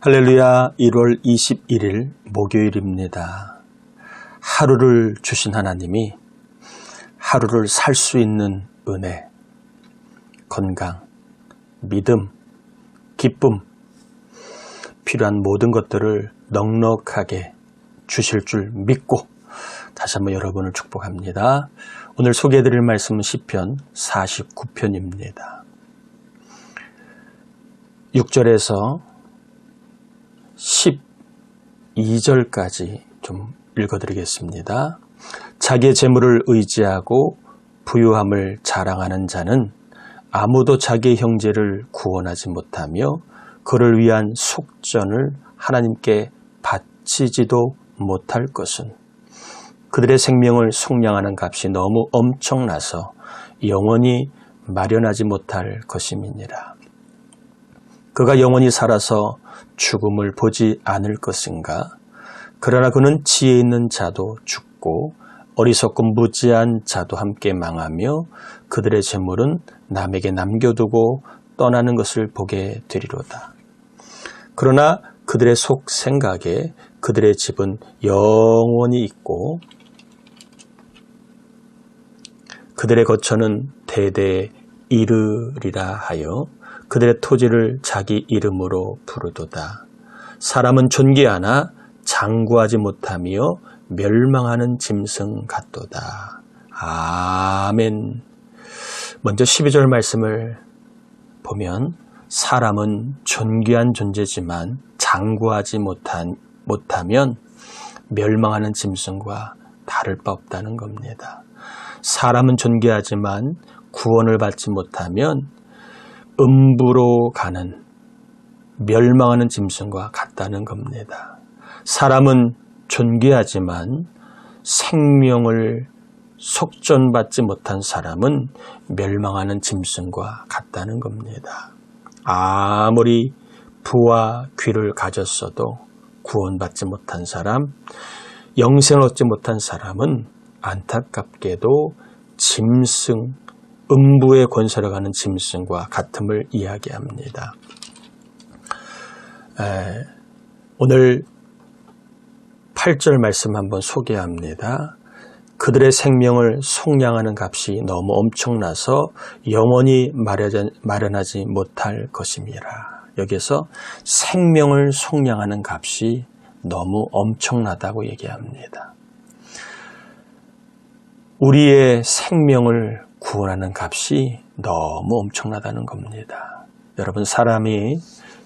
할렐루야. 1월 21일 목요일입니다. 하루를 주신 하나님이 하루를 살 수 있는 은혜, 건강, 믿음, 기쁨, 필요한 모든 것들을 넉넉하게 주실 줄 믿고 다시 한번 여러분을 축복합니다. 오늘 소개해드릴 말씀은 시편 49편입니다. 6절에서 12절까지 좀 읽어드리겠습니다. 자기의 재물을 의지하고 부유함을 자랑하는 자는 아무도 자기의 형제를 구원하지 못하며 그를 위한 속전을 하나님께 바치지도 못할 것은 그들의 생명을 속량하는 값이 너무 엄청나서 영원히 마련하지 못할 것임이니라. 그가 영원히 살아서 죽음을 보지 않을 것인가? 그러나 그는 지혜 있는 자도 죽고 어리석고 무지한 자도 함께 망하며 그들의 재물은 남에게 남겨두고 떠나는 것을 보게 되리로다. 그러나 그들의 속 생각에 그들의 집은 영원히 있고 그들의 거처는 대대에 이르리라 하여 그들의 토지를 자기 이름으로 부르도다. 사람은 존귀하나 장구하지 못하며 멸망하는 짐승 같도다. 아멘. 먼저 12절 말씀을 보면 사람은 존귀한 존재지만 장구하지 못하면 멸망하는 짐승과 다를 바 없다는 겁니다. 사람은 존귀하지만 구원을 받지 못하면 음부로 가는 멸망하는 짐승과 같다는 겁니다. 사람은 존귀하지만 생명을 속전받지 못한 사람은 멸망하는 짐승과 같다는 겁니다. 아무리 부와 귀를 가졌어도 구원받지 못한 사람, 영생을 얻지 못한 사람은 안타깝게도 짐승, 음부의 권세를 가는 짐승과 같음을 이야기합니다. 오늘 8절 말씀 한번 소개합니다. 그들의 생명을 속량하는 값이 너무 엄청나서 영원히 마련하지 못할 것임이라. 여기서 생명을 속량하는 값이 너무 엄청나다고 얘기합니다. 우리의 생명을 구원하는 값이 너무 엄청나다는 겁니다. 여러분, 사람이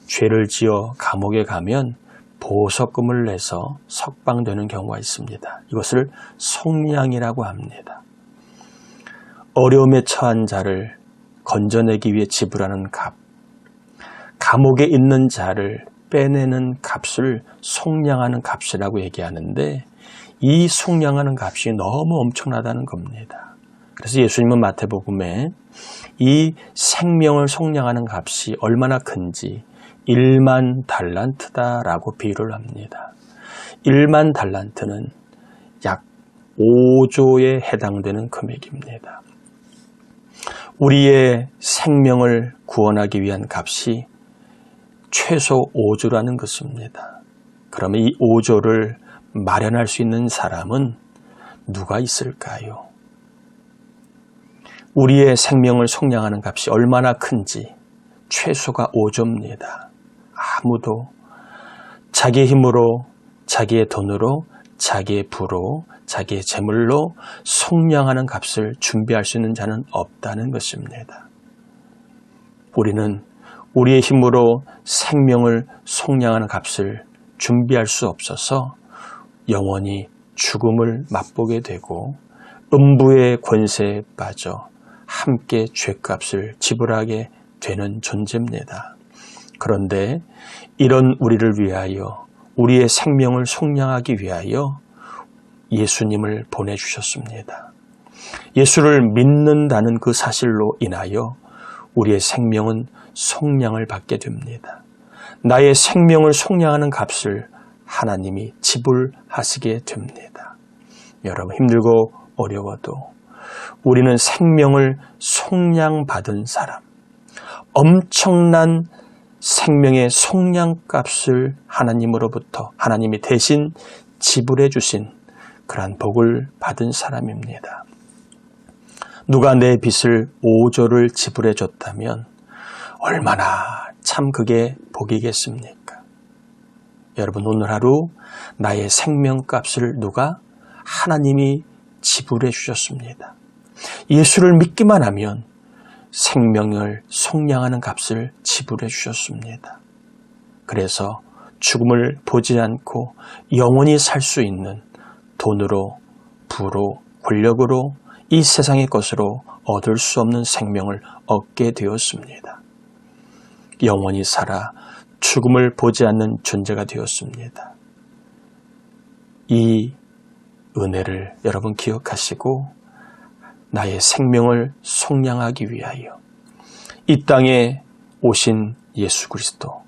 죄를 지어 감옥에 가면 보석금을 내서 석방되는 경우가 있습니다. 이것을 속량이라고 합니다. 어려움에 처한 자를 건져내기 위해 지불하는 값, 감옥에 있는 자를 빼내는 값을 속량하는 값이라고 얘기하는데 이 속량하는 값이 너무 엄청나다는 겁니다. 그래서 예수님은 마태복음에 이 생명을 속량하는 값이 얼마나 큰지 1만 달란트다라고 비유를 합니다. 1만 달란트는 약 5조에 해당되는 금액입니다. 우리의 생명을 구원하기 위한 값이 최소 5조라는 것입니다. 그러면 이 5조를 마련할 수 있는 사람은 누가 있을까요? 우리의 생명을 속량하는 값이 얼마나 큰지 최소가 5조입니다. 아무도 자기의 힘으로, 자기의 돈으로, 자기의 부로, 자기의 재물로 속량하는 값을 준비할 수 있는 자는 없다는 것입니다. 우리는 우리의 힘으로 생명을 속량하는 값을 준비할 수 없어서 영원히 죽음을 맛보게 되고 음부의 권세에 빠져 함께 죗값을 지불하게 되는 존재입니다. 그런데 이런 우리를 위하여 우리의 생명을 속량하기 위하여 예수님을 보내주셨습니다. 예수를 믿는다는 그 사실로 인하여 우리의 생명은 속량을 받게 됩니다. 나의 생명을 속량하는 값을 하나님이 지불하시게 됩니다. 여러분, 힘들고 어려워도 우리는 생명을 속량받은 사람, 엄청난 생명의 속량값을 하나님으로부터 하나님이 대신 지불해 주신 그러한 복을 받은 사람입니다. 누가 내 빚을 5조를 지불해 줬다면 얼마나 참 그게 복이겠습니까? 여러분, 오늘 하루 나의 생명값을 누가? 하나님이 지불해 주셨습니다. 예수를 믿기만 하면 생명을 속량하는 값을 지불해 주셨습니다. 그래서 죽음을 보지 않고 영원히 살 수 있는 돈으로, 부로, 권력으로 이 세상의 것으로 얻을 수 없는 생명을 얻게 되었습니다. 영원히 살아 죽음을 보지 않는 존재가 되었습니다. 이 은혜를 여러분 기억하시고 나의 생명을 속량하기 위하여 이 땅에 오신 예수 그리스도,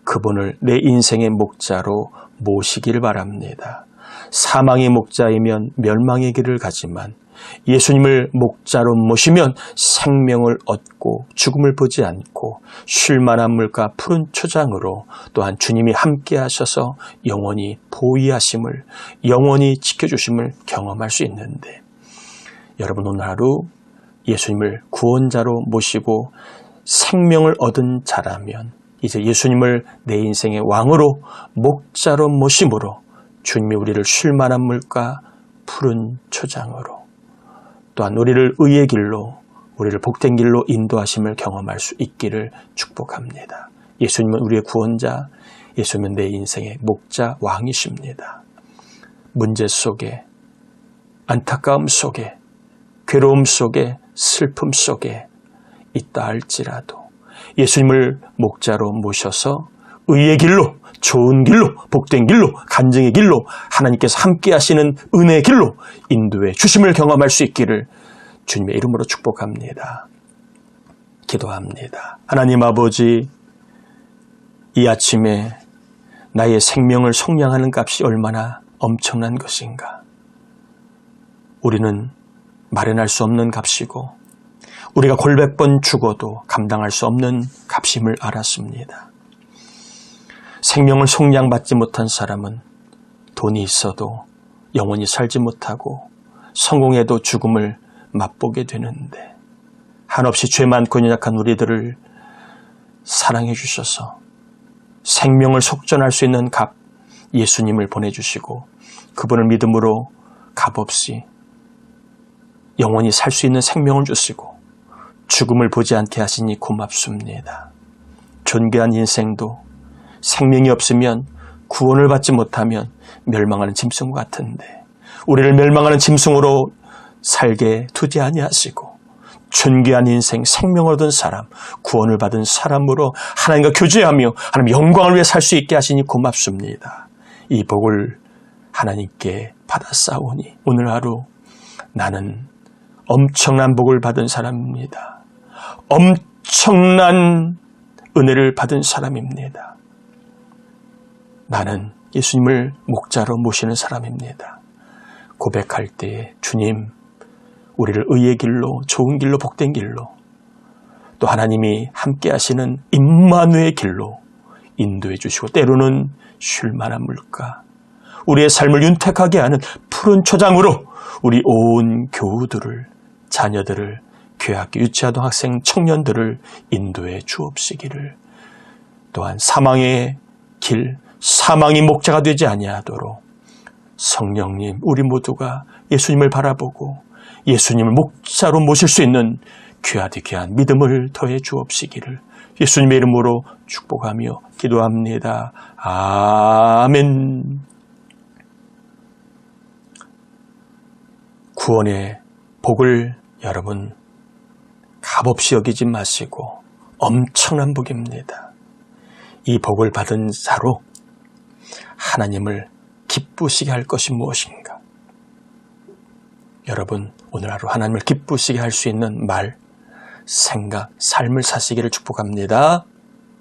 그분을 내 인생의 목자로 모시기를 바랍니다. 사망의 목자이면 멸망의 길을 가지만 예수님을 목자로 모시면 생명을 얻고 죽음을 보지 않고 쉴 만한 물과 푸른 초장으로 또한 주님이 함께 하셔서 영원히 보위하심을, 영원히 지켜주심을 경험할 수 있는데, 여러분 오늘 하루 예수님을 구원자로 모시고 생명을 얻은 자라면 이제 예수님을 내 인생의 왕으로 목자로 모심으로 주님이 우리를 쉴 만한 물과 푸른 초장으로 또한 우리를 의의 길로, 우리를 복된 길로 인도하심을 경험할 수 있기를 축복합니다. 예수님은 우리의 구원자, 예수님은 내 인생의 목자 왕이십니다. 문제 속에, 안타까움 속에, 괴로움 속에, 슬픔 속에 있다 할지라도 예수님을 목자로 모셔서 의의 길로, 좋은 길로, 복된 길로, 간증의 길로, 하나님께서 함께 하시는 은혜의 길로 인도해 주심을 경험할 수 있기를 주님의 이름으로 축복합니다. 기도합니다. 하나님 아버지, 이 아침에 나의 생명을 속량하는 값이 얼마나 엄청난 것인가. 우리는 마련할 수 없는 값이고 우리가 골백 번 죽어도 감당할 수 없는 값임을 알았습니다. 생명을 속량받지 못한 사람은 돈이 있어도 영원히 살지 못하고 성공해도 죽음을 맛보게 되는데, 한없이 죄 많고 연약한 우리들을 사랑해 주셔서 생명을 속전할 수 있는 값 예수님을 보내주시고 그분을 믿음으로 값없이 영원히 살 수 있는 생명을 주시고 죽음을 보지 않게 하시니 고맙습니다. 존귀한 인생도 생명이 없으면, 구원을 받지 못하면 멸망하는 짐승과 같은데 우리를 멸망하는 짐승으로 살게 두지 아니하시고 존귀한 인생, 생명을 얻은 사람, 구원을 받은 사람으로 하나님과 교제하며 하나님 영광을 위해 살 수 있게 하시니 고맙습니다. 이 복을 하나님께 받았사오니 오늘 하루 나는 엄청난 복을 받은 사람입니다. 엄청난 은혜를 받은 사람입니다. 나는 예수님을 목자로 모시는 사람입니다. 고백할 때에 주님, 우리를 의의 길로, 좋은 길로, 복된 길로, 또 하나님이 함께 하시는 임마누의 길로 인도해 주시고 때로는 쉴 만한 물가, 우리의 삶을 윤택하게 하는 푸른 초장으로 우리 온 교우들을, 자녀들을, 교회학교, 유치아동 학생, 청년들을 인도해 주옵시기를, 또한 사망의 길, 사망이 목자가 되지 아니하도록 성령님, 우리 모두가 예수님을 바라보고 예수님을 목자로 모실 수 있는 귀하디 귀한 믿음을 더해 주옵시기를 예수님의 이름으로 축복하며 기도합니다. 아멘. 구원의 복을 여러분 값없이 여기지 마시고 엄청난 복입니다. 이 복을 받은 자로 하나님을 기쁘시게 할 것이 무엇인가? 여러분 오늘 하루 하나님을 기쁘시게 할 수 있는 말, 생각, 삶을 사시기를 축복합니다.